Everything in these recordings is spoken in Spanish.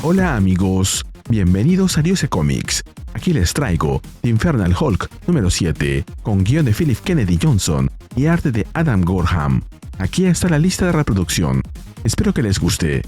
Hola amigos, bienvenidos a Diose Comics. Aquí les traigo The Infernal Hulk número 7, con guión de Philip Kennedy Johnson y arte de Adam Gorham. Aquí está la lista de reproducción. Espero que les guste.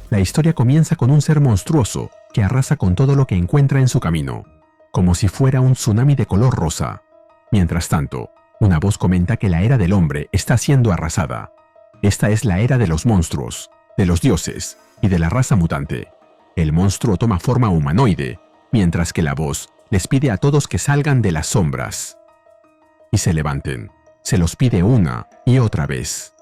La historia comienza con un ser monstruoso que arrasa con todo lo que encuentra en su camino, como si fuera un tsunami de color rosa. Mientras tanto, una voz comenta que la era del hombre está siendo arrasada. Esta es la era de los monstruos, de los dioses y de la raza mutante. El monstruo toma forma humanoide, mientras que la voz les pide a todos que salgan de las sombras y se levanten. Se los pide una y otra vez.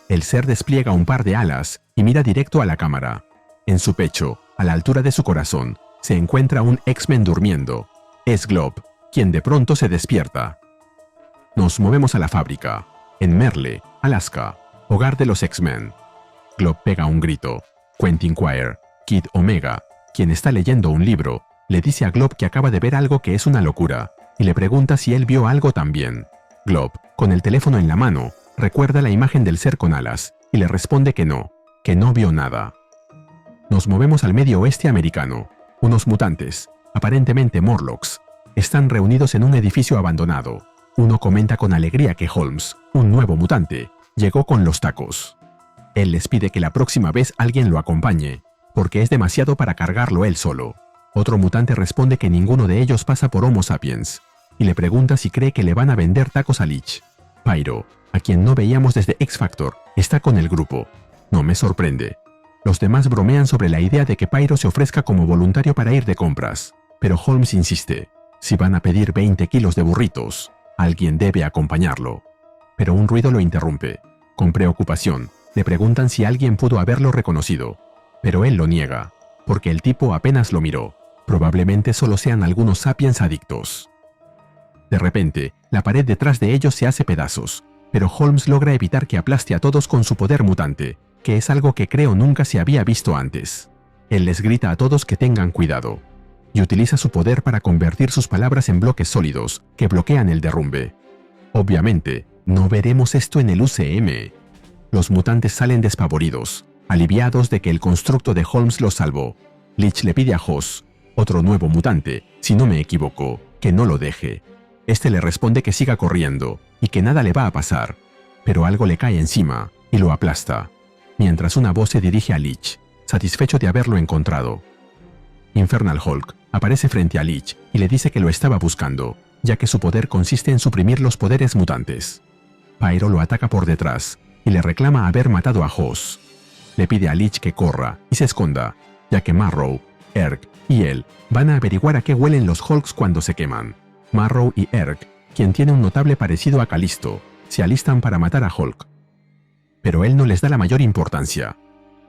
El ser despliega un par de alas y mira directo a la cámara. En su pecho, a la altura de su corazón, se encuentra un X-Men durmiendo. Es Glob, quien de pronto se despierta. Nos movemos a la fábrica, en Merle, Alaska, hogar de los X-Men. Glob pega un grito. Quentin Quire, Kid Omega, quien está leyendo un libro, le dice a Glob que acaba de ver algo que es una locura, y le pregunta si él vio algo también. Glob, con el teléfono en la mano, recuerda la imagen del ser con alas, y le responde que no vio nada. Nos movemos al medio oeste americano. Unos mutantes, aparentemente Morlocks, están reunidos en un edificio abandonado. Uno comenta con alegría que Holmes, un nuevo mutante, llegó con los tacos. Él les pide que la próxima vez alguien lo acompañe, porque es demasiado para cargarlo él solo. Otro mutante responde que ninguno de ellos pasa por Homo sapiens, y le pregunta si cree que le van a vender tacos a Leech. Pyro, a quien no veíamos desde X-Factor, está con el grupo. No me sorprende. Los demás bromean sobre la idea de que Pyro se ofrezca como voluntario para ir de compras, pero Holmes insiste. Si van a pedir 20 kilos de burritos, alguien debe acompañarlo. Pero un ruido lo interrumpe. Con preocupación, le preguntan si alguien pudo haberlo reconocido, pero él lo niega, porque el tipo apenas lo miró. Probablemente solo sean algunos sapiens adictos. De repente, la pared detrás de ellos se hace pedazos, pero Holmes logra evitar que aplaste a todos con su poder mutante, que es algo que creo nunca se había visto antes. Él les grita a todos que tengan cuidado, y utiliza su poder para convertir sus palabras en bloques sólidos que bloquean el derrumbe. Obviamente, no veremos esto en el UCM. Los mutantes salen despavoridos, aliviados de que el constructo de Holmes los salvó. Leech le pide a Hoss, otro nuevo mutante, si no me equivoco, que no lo deje. Este le responde que siga corriendo y que nada le va a pasar, pero algo le cae encima y lo aplasta, mientras una voz se dirige a Leech, satisfecho de haberlo encontrado. Infernal Hulk aparece frente a Leech y le dice que lo estaba buscando, ya que su poder consiste en suprimir los poderes mutantes. Pyro lo ataca por detrás y le reclama haber matado a Hoss. Le pide a Leech que corra y se esconda, ya que Marrow, Erg y él van a averiguar a qué huelen los Hulks cuando se queman. Marrow y Erg, quien tiene un notable parecido a Calisto, se alistan para matar a Hulk. Pero él no les da la mayor importancia.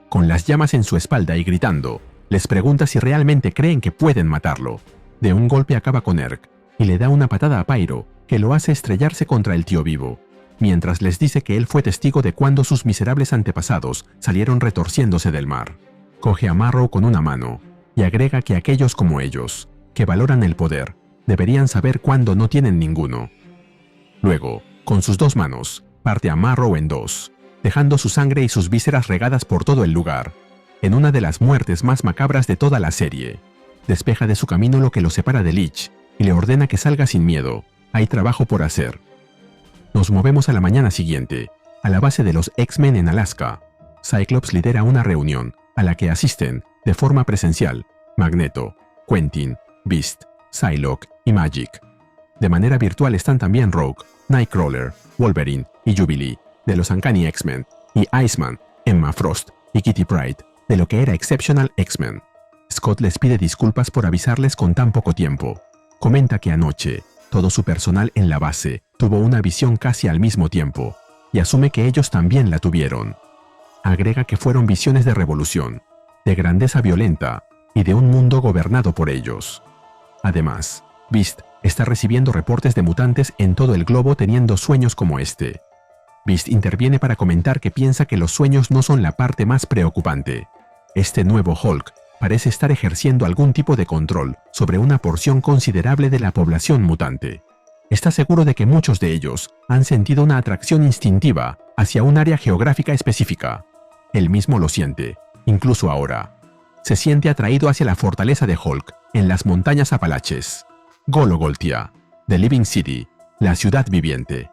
Con las llamas en su espalda y gritando, les pregunta si realmente creen que pueden matarlo. De un golpe acaba con Erg y le da una patada a Pyro, que lo hace estrellarse contra el tío vivo, mientras les dice que él fue testigo de cuando sus miserables antepasados salieron retorciéndose del mar. Coge a Marrow con una mano y agrega que aquellos como ellos, que valoran el poder, deberían saber cuándo no tienen ninguno. Luego, con sus dos manos, parte a Marrow en dos, dejando su sangre y sus vísceras regadas por todo el lugar, en una de las muertes más macabras de toda la serie. Despeja de su camino lo que lo separa de Leech y le ordena que salga sin miedo. Hay trabajo por hacer. Nos movemos a la mañana siguiente, a la base de los X-Men en Alaska. Cyclops lidera una reunión, a la que asisten, de forma presencial, Magneto, Quentin, Beast, Psylocke y Magik. De manera virtual están también Rogue, Nightcrawler, Wolverine y Jubilee, de los Uncanny X-Men, y Iceman, Emma Frost y Kitty Pryde, de lo que era Exceptional X-Men. Scott les pide disculpas por avisarles con tan poco tiempo. Comenta que anoche, todo su personal en la base tuvo una visión casi al mismo tiempo, y asume que ellos también la tuvieron. Agrega que fueron visiones de revolución, de grandeza violenta y de un mundo gobernado por ellos. Además, Beast está recibiendo reportes de mutantes en todo el globo teniendo sueños como este. Beast interviene para comentar que piensa que los sueños no son la parte más preocupante. Este nuevo Hulk parece estar ejerciendo algún tipo de control sobre una porción considerable de la población mutante. Está seguro de que muchos de ellos han sentido una atracción instintiva hacia un área geográfica específica. Él mismo lo siente, incluso ahora. se siente atraído hacia la fortaleza de Hulk en las montañas Apalaches. Golgotha, The Living City, la ciudad viviente.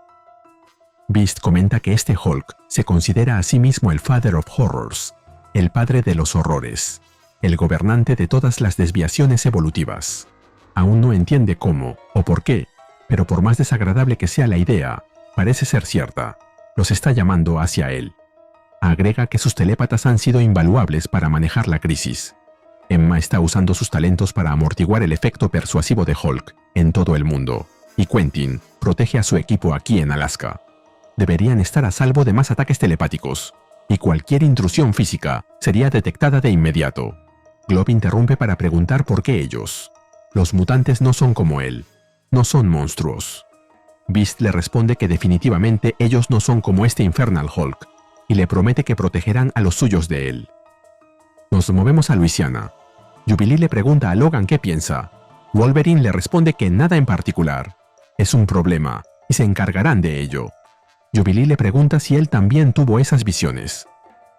Beast comenta que este Hulk se considera a sí mismo el Father of Horrors, el padre de los horrores, el gobernante de todas las desviaciones evolutivas. Aún no entiende cómo o por qué, pero por más desagradable que sea la idea, parece ser cierta. Los está llamando hacia él. Agrega que sus telépatas han sido invaluables para manejar la crisis. Emma está usando sus talentos para amortiguar el efecto persuasivo de Hulk en todo el mundo, y Quentin protege a su equipo aquí en Alaska. Deberían estar a salvo de más ataques telepáticos, y cualquier intrusión física sería detectada de inmediato. Glob interrumpe para preguntar por qué ellos. Los mutantes no son como él, no son monstruos. Beast le responde que definitivamente ellos no son como este Infernal Hulk, y le promete que protegerán a los suyos de él. Nos movemos a Luisiana. Jubilee le pregunta a Logan qué piensa. Wolverine le responde que nada en particular. Es un problema, y se encargarán de ello. Jubilee le pregunta si él también tuvo esas visiones.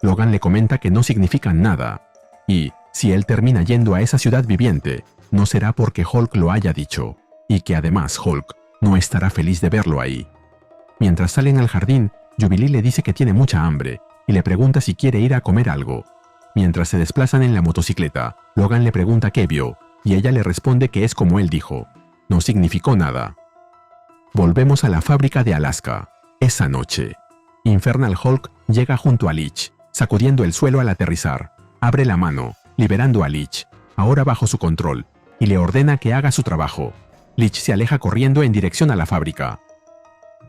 Logan le comenta que no significan nada, y, si él termina yendo a esa ciudad viviente, no será porque Hulk lo haya dicho, y que además Hulk no estará feliz de verlo ahí. Mientras salen al jardín, Jubilee le dice que tiene mucha hambre, y le pregunta si quiere ir a comer algo. Mientras se desplazan en la motocicleta, Logan le pregunta qué vio, y ella le responde que es como él dijo. No significó nada. Volvemos a la fábrica de Alaska. Esa noche, Infernal Hulk llega junto a Leech, sacudiendo el suelo al aterrizar. Abre la mano, liberando a Leech, ahora bajo su control, y le ordena que haga su trabajo. Leech se aleja corriendo en dirección a la fábrica.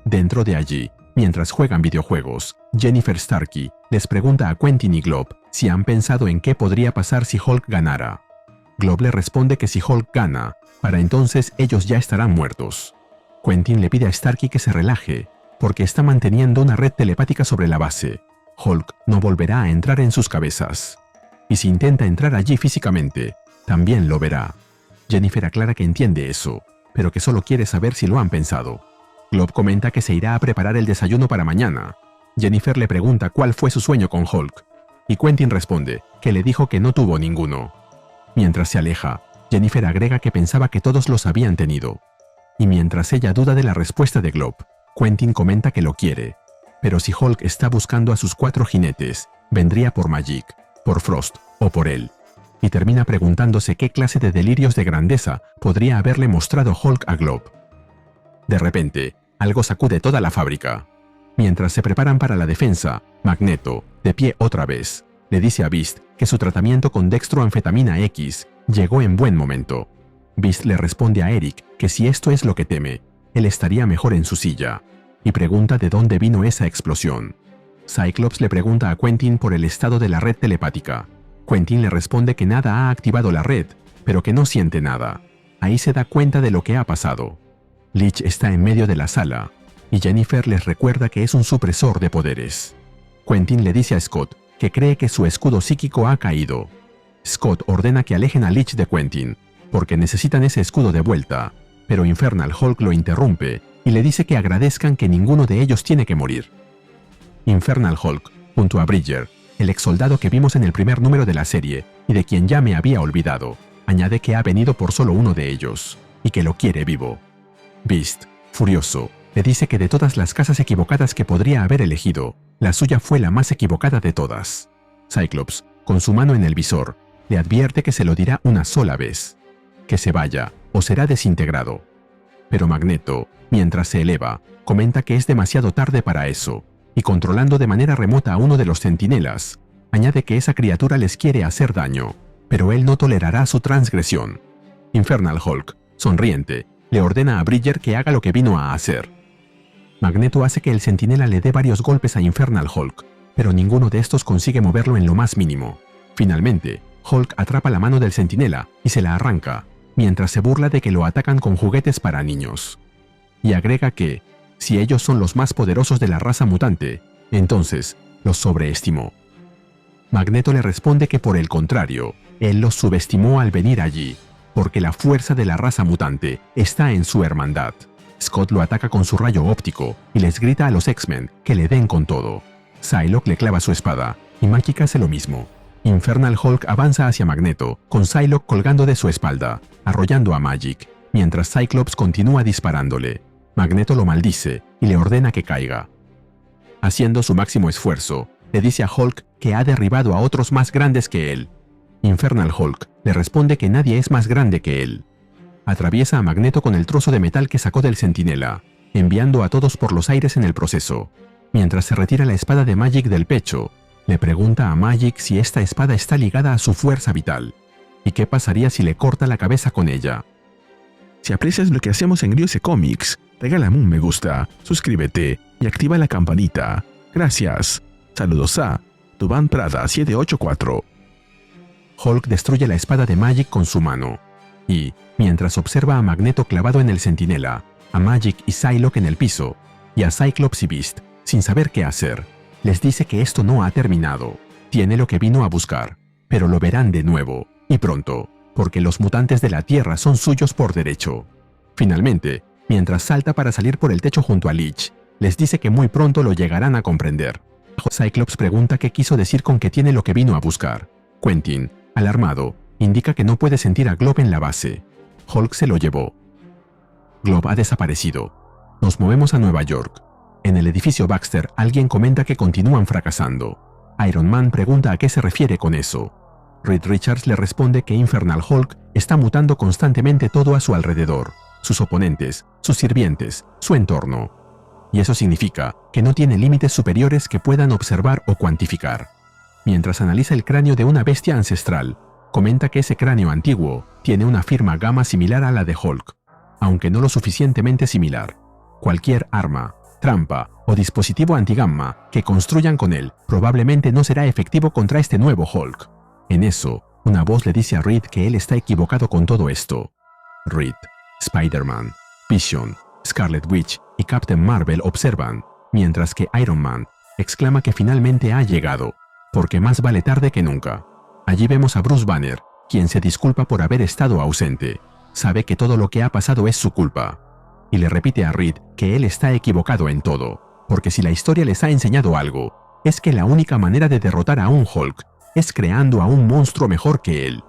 Dentro de allí, mientras juegan videojuegos, Jennifer Starkey les pregunta a Quentin y Glob si han pensado en qué podría pasar si Hulk ganara. Glob le responde que si Hulk gana, para entonces ellos ya estarán muertos. Quentin le pide a Starkey que se relaje, porque está manteniendo una red telepática sobre la base. Hulk no volverá a entrar en sus cabezas. Y si intenta entrar allí físicamente, también lo verá. Jennifer aclara que entiende eso, pero que solo quiere saber si lo han pensado. Glob comenta que se irá a preparar el desayuno para mañana. Jennifer le pregunta cuál fue su sueño con Hulk, y Quentin responde que le dijo que no tuvo ninguno. Mientras se aleja, Jennifer agrega que pensaba que todos los habían tenido. Y mientras ella duda de la respuesta de Glob, Quentin comenta que lo quiere, pero si Hulk está buscando a sus 4 jinetes, vendría por Magik, por Frost o por él. Y termina preguntándose qué clase de delirios de grandeza podría haberle mostrado Hulk a Glob. De repente, algo sacude toda la fábrica. Mientras se preparan para la defensa, Magneto, de pie otra vez, le dice a Beast que su tratamiento con dextroanfetamina X llegó en buen momento. Beast le responde a Eric que si esto es lo que teme, él estaría mejor en su silla, y pregunta de dónde vino esa explosión. Cyclops le pregunta a Quentin por el estado de la red telepática. Quentin le responde que nada ha activado la red, pero que no siente nada. Ahí se da cuenta de lo que ha pasado. Leech está en medio de la sala, y Jennifer les recuerda que es un supresor de poderes. Quentin le dice a Scott que cree que su escudo psíquico ha caído. Scott ordena que alejen a Leech de Quentin, porque necesitan ese escudo de vuelta, pero Infernal Hulk lo interrumpe y le dice que agradezcan que ninguno de ellos tiene que morir. Infernal Hulk, junto a Bridger, el exsoldado que vimos en el primer número de la serie y de quien ya me había olvidado, añade que ha venido por solo uno de ellos, y que lo quiere vivo. Beast, furioso, le dice que de todas las casas equivocadas que podría haber elegido, la suya fue la más equivocada de todas. Cyclops, con su mano en el visor, le advierte que se lo dirá una sola vez, que se vaya o será desintegrado. Pero Magneto, mientras se eleva, comenta que es demasiado tarde para eso, y controlando de manera remota a uno de los centinelas, añade que esa criatura les quiere hacer daño, pero él no tolerará su transgresión. Infernal Hulk, sonriente, le ordena a Bridger que haga lo que vino a hacer. Magneto hace que el centinela le dé varios golpes a Infernal Hulk, pero ninguno de estos consigue moverlo en lo más mínimo. Finalmente, Hulk atrapa la mano del centinela y se la arranca, mientras se burla de que lo atacan con juguetes para niños. Y agrega que, si ellos son los más poderosos de la raza mutante, entonces los sobreestimó. Magneto le responde que por el contrario, él los subestimó al venir allí, porque la fuerza de la raza mutante está en su hermandad. Scott lo ataca con su rayo óptico y les grita a los X-Men que le den con todo. Psylocke le clava su espada y Magik hace lo mismo, Infernal Hulk avanza hacia Magneto, con Psylocke colgando de su espalda, arrollando a Magik, mientras Cyclops continúa disparándole. Magneto lo maldice y le ordena que caiga. Haciendo su máximo esfuerzo, le dice a Hulk que ha derribado a otros más grandes que él. Infernal Hulk le responde que nadie es más grande que él. Atraviesa a Magneto con el trozo de metal que sacó del Centinela, enviando a todos por los aires en el proceso. Mientras se retira la espada de Magik del pecho, le pregunta a Magik si esta espada está ligada a su fuerza vital, y qué pasaría si le corta la cabeza con ella. Si aprecias lo que hacemos en Ryuse Comics, regálame un me gusta, suscríbete y activa la campanita. Gracias. Saludos a Tuban Prada 784. Hulk destruye la espada de Magik con su mano, y, mientras observa a Magneto clavado en el Centinela, a Magik y Psylocke en el piso, y a Cyclops y Beast, sin saber qué hacer, les dice que esto no ha terminado. Tiene lo que vino a buscar, pero lo verán de nuevo, y pronto, porque los mutantes de la Tierra son suyos por derecho. Finalmente, mientras salta para salir por el techo junto a Leech, les dice que muy pronto lo llegarán a comprender. Cyclops pregunta qué quiso decir con que tiene lo que vino a buscar. Quentin, alarmado, indica que no puede sentir a Glob en la base. Hulk se lo llevó. Glob ha desaparecido. Nos movemos a Nueva York. En el edificio Baxter, alguien comenta que continúan fracasando. Iron Man pregunta a qué se refiere con eso. Reed Richards le responde que Infernal Hulk está mutando constantemente todo a su alrededor, sus oponentes, sus sirvientes, su entorno. Y eso significa que no tiene límites superiores que puedan observar o cuantificar. Mientras analiza el cráneo de una bestia ancestral, comenta que ese cráneo antiguo tiene una firma gamma similar a la de Hulk, aunque no lo suficientemente similar. Cualquier arma, trampa o dispositivo antigamma que construyan con él probablemente no será efectivo contra este nuevo Hulk. En eso, una voz le dice a Reed que él está equivocado con todo esto. Reed, Spider-Man, Vision, Scarlet Witch y Captain Marvel observan, mientras que Iron Man exclama que finalmente ha llegado, porque más vale tarde que nunca. Allí vemos a Bruce Banner, quien se disculpa por haber estado ausente. Sabe que todo lo que ha pasado es su culpa. Y le repite a Reed que él está equivocado en todo, porque si la historia les ha enseñado algo, es que la única manera de derrotar a un Hulk es creando a un monstruo mejor que él.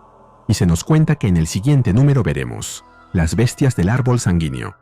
Y se nos cuenta que en el siguiente número veremos las bestias del árbol sanguíneo.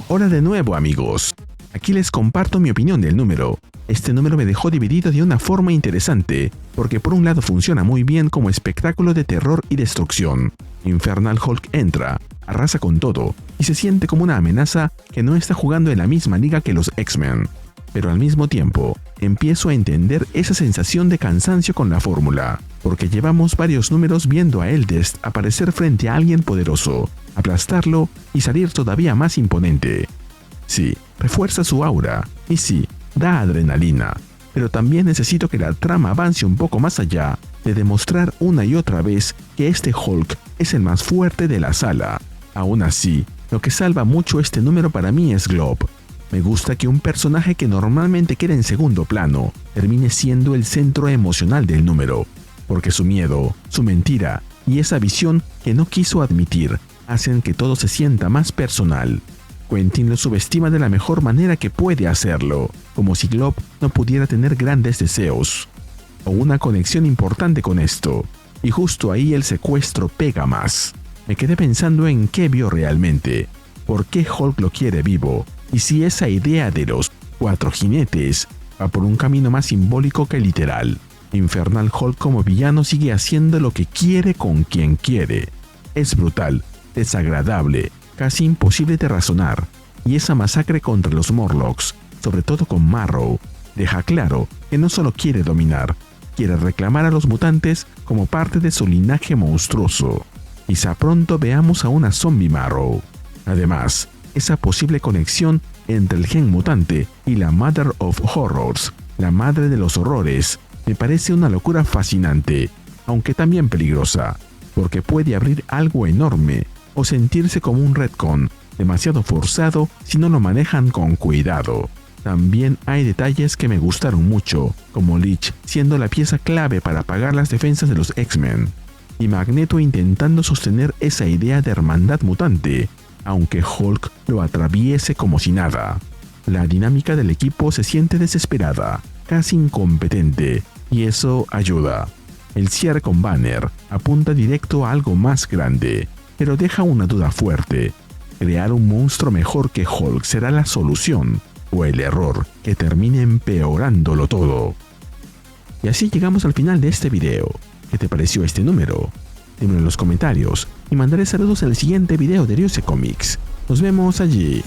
Hola de nuevo, amigos. Aquí les comparto mi opinión del número. Este número me dejó dividido de una forma interesante, porque por un lado funciona muy bien como espectáculo de terror y destrucción. Infernal Hulk entra, arrasa con todo, y se siente como una amenaza que no está jugando en la misma liga que los X-Men. Pero al mismo tiempo, empiezo a entender esa sensación de cansancio con la fórmula, porque llevamos varios números viendo a Eldest aparecer frente a alguien poderoso, aplastarlo y salir todavía más imponente. Sí, refuerza su aura, y sí, da adrenalina, pero también necesito que la trama avance un poco más allá de demostrar una y otra vez que este Hulk es el más fuerte de la sala. Aún así, lo que salva mucho este número para mí es Glob. Me gusta que un personaje que normalmente queda en segundo plano termine siendo el centro emocional del número, porque su miedo, su mentira y esa visión que no quiso admitir hacen que todo se sienta más personal. Quentin lo subestima de la mejor manera que puede hacerlo, como si Glob no pudiera tener grandes deseos o una conexión importante con esto, y justo ahí el secuestro pega más. Me quedé pensando en qué vio realmente, por qué Hulk lo quiere vivo, y si esa idea de los 4 jinetes va por un camino más simbólico que literal. Infernal Hulk como villano sigue haciendo lo que quiere con quien quiere. Es brutal, desagradable, casi imposible de razonar, y esa masacre contra los Morlocks, sobre todo con Marrow, deja claro que no solo quiere dominar, quiere reclamar a los mutantes como parte de su linaje monstruoso. Quizá pronto veamos a una zombie Marrow. Además, esa posible conexión entre el gen mutante y la Mother of Horrors, la madre de los horrores, me parece una locura fascinante, aunque también peligrosa, porque puede abrir algo enorme o sentirse como un retcon demasiado forzado si no lo manejan con cuidado. También hay detalles que me gustaron mucho, como Leech siendo la pieza clave para apagar las defensas de los X-Men, y Magneto intentando sostener esa idea de hermandad mutante, aunque Hulk lo atraviese como si nada. La dinámica del equipo se siente desesperada, casi incompetente, y eso ayuda. El cierre con Banner apunta directo a algo más grande, pero deja una duda fuerte. ¿Crear un monstruo mejor que Hulk será la solución o el error que termine empeorándolo todo? Y así llegamos al final de este video. ¿Qué te pareció este número? Dímelo en los comentarios y mandaré saludos en el siguiente video de Ariose Comics. Nos vemos allí.